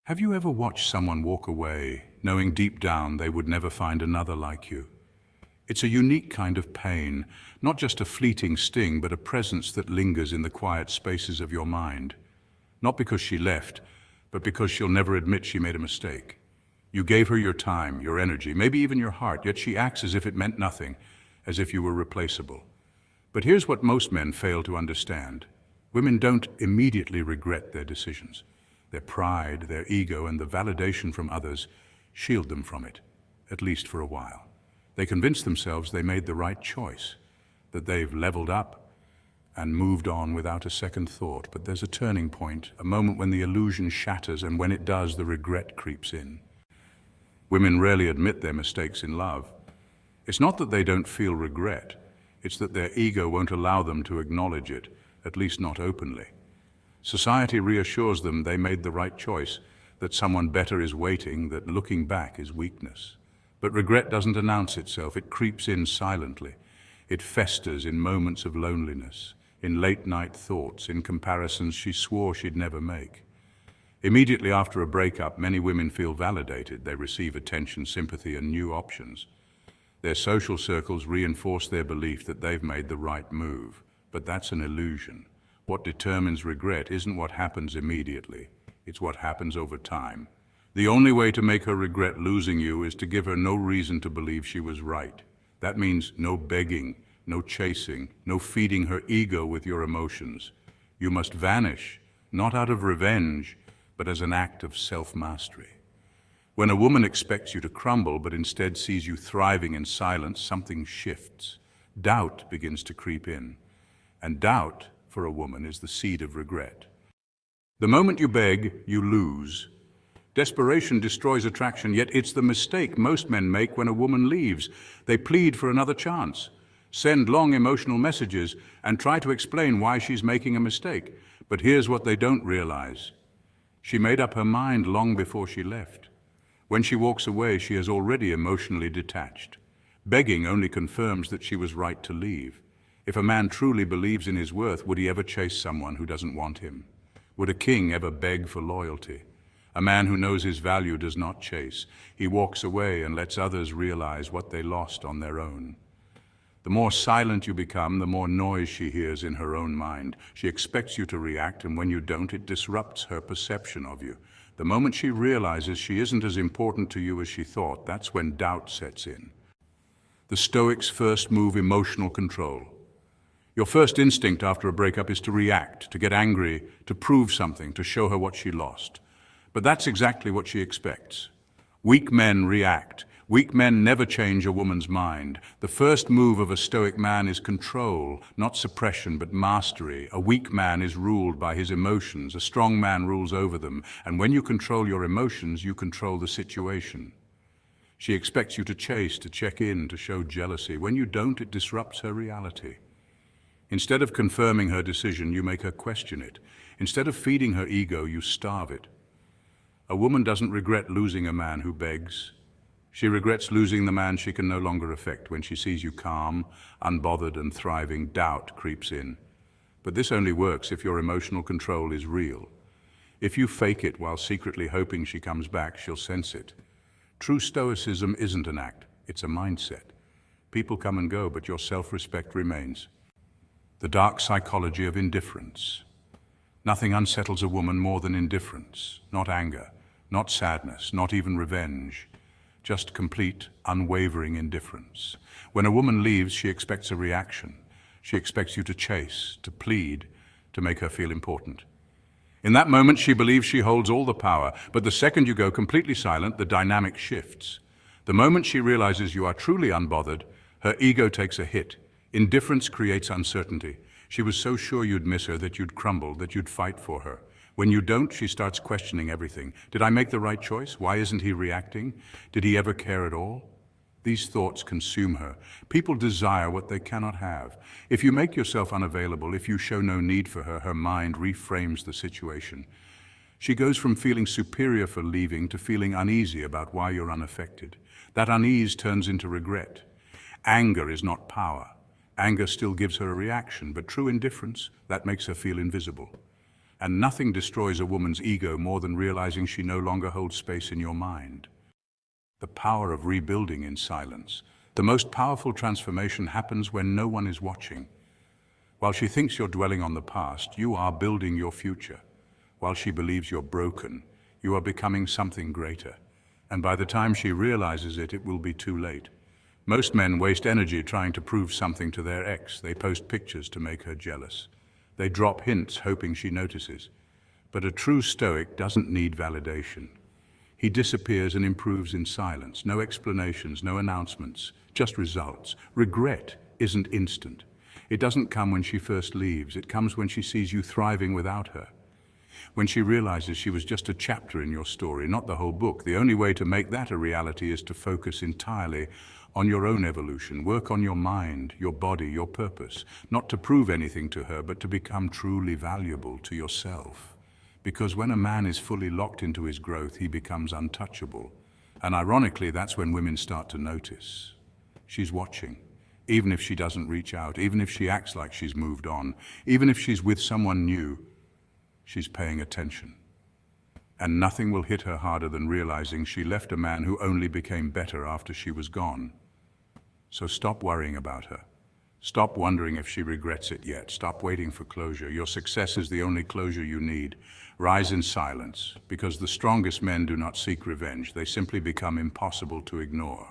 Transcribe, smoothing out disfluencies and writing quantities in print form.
Have you ever watched someone walk away, knowing deep down they would never find another like you? It's a unique kind of pain, not just a fleeting sting, but a presence that lingers in the quiet spaces of your mind. Not because she left, but because she'll never admit she made a mistake. You gave her your time, your energy, maybe even your heart, yet she acts as if it meant nothing, as if you were replaceable. But here's what most men fail to understand. Women don't immediately regret their decisions. Their pride, their ego, and the validation from others shield them from it, at least for a while. They convince themselves they made the right choice, that they've leveled up and moved on without a second thought. But there's a turning point, a moment when the illusion shatters, and when it does, the regret creeps in. Women rarely admit their mistakes in love. It's not that they don't feel regret, it's that their ego won't allow them to acknowledge it, at least not openly. Society reassures them they made the right choice, that someone better is waiting, that looking back is weakness. But regret doesn't announce itself, it creeps in silently. It festers in moments of loneliness, in late-night thoughts, in comparisons she swore she'd never make. Immediately after a breakup, many women feel validated. They receive attention, sympathy, and new options. Their social circles reinforce their belief that they've made the right move. But that's an illusion. What determines regret isn't what happens immediately, it's what happens over time. The only way to make her regret losing you is to give her no reason to believe she was right. That means no begging, no chasing, no feeding her ego with your emotions. You must vanish, not out of revenge, but as an act of self-mastery. When a woman expects you to crumble but instead sees you thriving in silence, something shifts. Doubt begins to creep in. And doubt, for a woman, is the seed of regret. The moment you beg, you lose. Desperation destroys attraction, yet it's the mistake most men make when a woman leaves. They plead for another chance, send long emotional messages, and try to explain why she's making a mistake. But here's what they don't realize. She made up her mind long before she left. When she walks away, she has already emotionally detached. Begging only confirms that she was right to leave. If a man truly believes in his worth, would he ever chase someone who doesn't want him? Would a king ever beg for loyalty? A man who knows his value does not chase. He walks away and lets others realize what they lost on their own. The more silent you become, the more noise she hears in her own mind. She expects you to react, and when you don't, it disrupts her perception of you. The moment she realizes she isn't as important to you as she thought, that's when doubt sets in. The Stoics first move emotional control. Your first instinct after a breakup is to react, to get angry, to prove something, to show her what she lost. But that's exactly what she expects. Weak men react. Weak men never change a woman's mind. The first move of a Stoic man is control, not suppression, but mastery. A weak man is ruled by his emotions. A strong man rules over them. And when you control your emotions, you control the situation. She expects you to chase, to check in, to show jealousy. When you don't, it disrupts her reality. Instead of confirming her decision, you make her question it. Instead of feeding her ego, you starve it. A woman doesn't regret losing a man who begs. She regrets losing the man she can no longer affect. When she sees you calm, unbothered, and thriving, doubt creeps in. But this only works if your emotional control is real. If you fake it while secretly hoping she comes back, she'll sense it. True stoicism isn't an act, it's a mindset. People come and go, but your self-respect remains. The dark psychology of indifference. Nothing unsettles a woman more than indifference, not anger, not sadness, not even revenge, just complete, unwavering indifference. When a woman leaves, she expects a reaction. She expects you to chase, to plead, to make her feel important. In that moment, she believes she holds all the power, but the second you go completely silent, the dynamic shifts. The moment she realizes you are truly unbothered, her ego takes a hit. Indifference creates uncertainty. She was so sure you'd miss her, that you'd crumble, that you'd fight for her. When you don't, she starts questioning everything. Did I make the right choice? Why isn't he reacting? Did he ever care at all? These thoughts consume her. People desire what they cannot have. If you make yourself unavailable, if you show no need for her, her mind reframes the situation. She goes from feeling superior for leaving to feeling uneasy about why you're unaffected. That unease turns into regret. Anger is not power. Anger still gives her a reaction, but true indifference, that makes her feel invisible. And nothing destroys a woman's ego more than realizing she no longer holds space in your mind. The power of rebuilding in silence. The most powerful transformation happens when no one is watching. While she thinks you're dwelling on the past, you are building your future. While she believes you're broken, you are becoming something greater. And by the time she realizes it, it will be too late. Most men waste energy trying to prove something to their ex. They post pictures to make her jealous. They drop hints hoping she notices. But a true Stoic doesn't need validation. He disappears and improves in silence. No explanations, no announcements, just results. Regret isn't instant. It doesn't come when she first leaves. It comes when she sees you thriving without her. When she realizes she was just a chapter in your story, not the whole book. The only way to make that a reality is to focus entirely on your own evolution. Work on your mind, your body, your purpose. Not to prove anything to her, but to become truly valuable to yourself. Because when a man is fully locked into his growth, he becomes untouchable. And ironically, that's when women start to notice. She's watching. Even if she doesn't reach out, even if she acts like she's moved on, even if she's with someone new, she's paying attention. And nothing will hit her harder than realizing she left a man who only became better after she was gone. So stop worrying about her. Stop wondering if she regrets it yet. Stop waiting for closure. Your success is the only closure you need. Rise in silence, because the strongest men do not seek revenge. They simply become impossible to ignore.